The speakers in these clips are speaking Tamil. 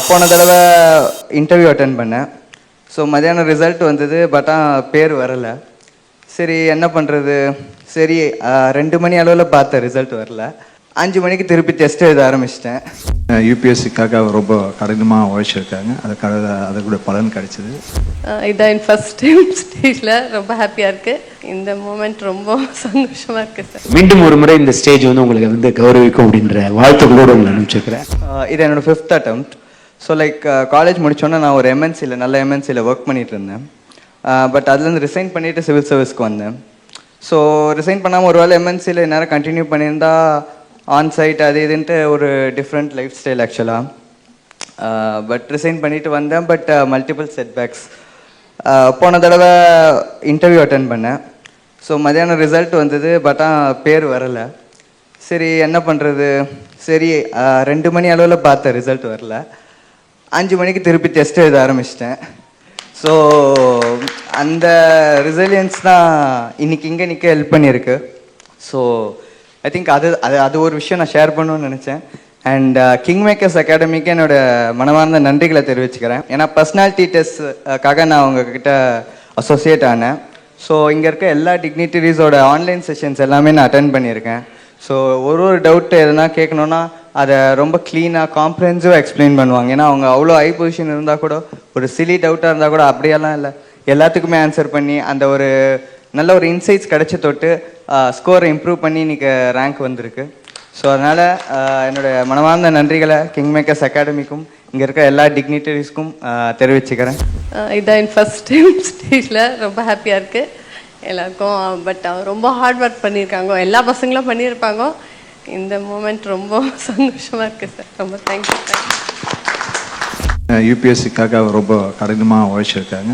போன தடவை இன்டர்வியூ அட்டன் பண்ணேன். ஸோ மதியானம் ரிசல்ட் வந்தது, பட் பேர் வரலை. சரி என்ன பண்ணுறது, சரி 2 மணி அளவில் பார்த்தேன், ரிசல்ட் வரல. 5 மணிக்கு திருப்பி டெஸ்ட் எழுத ஆரம்பிச்சிட்டேன். யூபிஎஸ்சிக்காக ரொம்ப கடினமாக உழைச்சிருக்காங்க, அது கூட பலன் கிடைச்சிது. இதான் என் ஃபர்ஸ்ட் டைம் ஸ்டேஜில் ரொம்ப ஹாப்பியாக இருக்குது. இந்த மூமெண்ட் ரொம்ப சந்தோஷமாக இருக்குது சார். மீண்டும் ஒரு முறை இந்த ஸ்டேஜ் உங்களுக்கு கௌரவிக்கும் அப்படின்ற வாழ்த்துக்களோடு உங்களை அனுப்பிச்சிருக்கிறேன். இது என்னோடய 5th attempt. ஸோ காலேஜ் முடித்தோன்னே நான் ஒரு நல்ல எம்என்சியில் ஒர்க் பண்ணிகிட்டு இருந்தேன். பட் அதுலேருந்து ரிசைன் பண்ணிவிட்டு சிவில் சர்வீஸ்க்கு வந்தேன். ஸோ ரிசைன் பண்ணாமல் ஒரு வேளை எம்என்சியில் நேரம் கண்டினியூ பண்ணியிருந்தா ஆன்சைட் அது இதுன்ட்டு ஒரு டிஃப்ரெண்ட் லைஃப் ஸ்டைல் ஆக்சுவலாக. பட் ரிசைன் பண்ணிவிட்டு வந்தேன். But multiple setbacks. போன தடவை இன்டர்வியூ அட்டன் பண்ணேன். ஸோ மதியானம் ரிசல்ட் வந்தது, பட் பேர் வரலை. சரி என்ன பண்ணுறது, சரி 2 மணி அளவில் பார்த்தேன், ரிசல்ட் வரல. 5 மணிக்கு திருப்பி டெஸ்ட் எழுத ஆரம்பிச்சிட்டேன். ஸோ அந்த ரெசிலியன்ஸ் தான் இன்னைக்கு இங்கே நிற்க ஹெல்ப் பண்ணியிருக்கு. ஸோ ஐ திங்க் அது ஒரு விஷயம் நான் ஷேர் பண்ணணும்னு நினச்சேன். அண்ட் கிங் மேக்கர்ஸ் அகாடமிக்கு என்னோட மனமார்ந்த நன்றிகளை தெரிவிச்சுக்கிறேன். ஏன்னா பர்சனாலிட்டி டெஸ்ட்காக நான் உங்ககிட்ட அசோசியேட் ஆனேன். ஸோ இங்கே இருக்க எல்லா டிக்னிட்டரிஸோட ஆன்லைன் செஷன்ஸ் எல்லாமே நான் அட்டென்ட் பண்ணியிருக்கேன். ஸோ ஒரு டவுட்டு எதுனா கேட்கணுன்னா அதை ரொம்ப க்ளீனாக காம்ப்ரஹென்சிவாக எக்ஸ்பிளைன் பண்ணுவாங்க. ஏன்னா அவங்க அவ்வளோ ஹை பொசிஷன் இருந்தால் கூட ஒரு சிலி டவுட்டாக இருந்தால் கூட அப்படியெல்லாம் இல்லை, எல்லாத்துக்குமே ஆன்சர் பண்ணி அந்த ஒரு நல்ல ஒரு இன்சைட்ஸ் கிடைச்ச தொட்டு ஸ்கோரை இம்ப்ரூவ் பண்ணி இன்றைக்கி ரேங்க் வந்திருக்கு. ஸோ அதனால் என்னோடய மனமார்ந்த நன்றிகளை கிங் மேக்கர்ஸ் அகாடமிக்கும் இங்கே இருக்க எல்லா டிக்னிட்டரிஸ்க்கும் தெரிவிச்சுக்கிறேன். இதான் என் ஃபர்ஸ்ட் டைம் ஸ்டேஜில் ரொம்ப ஹாப்பியாக இருக்குது எல்லாருக்கும். பட் ரொம்ப ஹார்ட் ஒர்க் பண்ணியிருக்காங்க, எல்லா பசங்களும் பண்ணியிருப்பாங்க. இந்த மூமெண்ட் ரொம்ப சந்தோஷமாக இருக்குது சார். ரொம்ப தேங்க்யூ. யூபிஎஸ்சிக்காக ரொம்ப கடினமாக உழைச்சிருக்காங்க,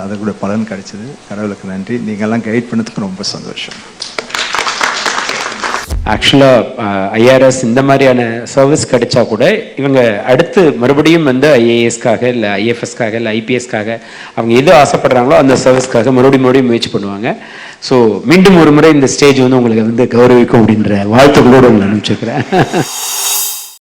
அது கூட பலன் கிடைச்சிது. கடவுளுக்கு நன்றி. நீங்கள்லாம் கைட் பண்ணதுக்கு ரொம்ப சந்தோஷம். ஆக்சுவலாக ஐஆர்எஸ் இந்த மாதிரியான சர்வீஸ் கிடைச்சா கூட இவங்க அடுத்து மறுபடியும் ஐஏஎஸ்க்காக இல்லை ஐஎஃப்எஸ்க்காக இல்லை ஐபிஎஸ்க்காக அவங்க எது ஆசைப்படுறாங்களோ அந்த சர்வீஸ்க்காக மறுபடியும் முயற்சி பண்ணுவாங்க. ஸோ மீண்டும் ஒரு முறை இந்த ஸ்டேஜ் உங்களுக்கு கௌரவிக்கும் அப்படின்ற வாழ்த்துக்களோடு உங்களை அனுப்பிச்சிருக்கிறேன்.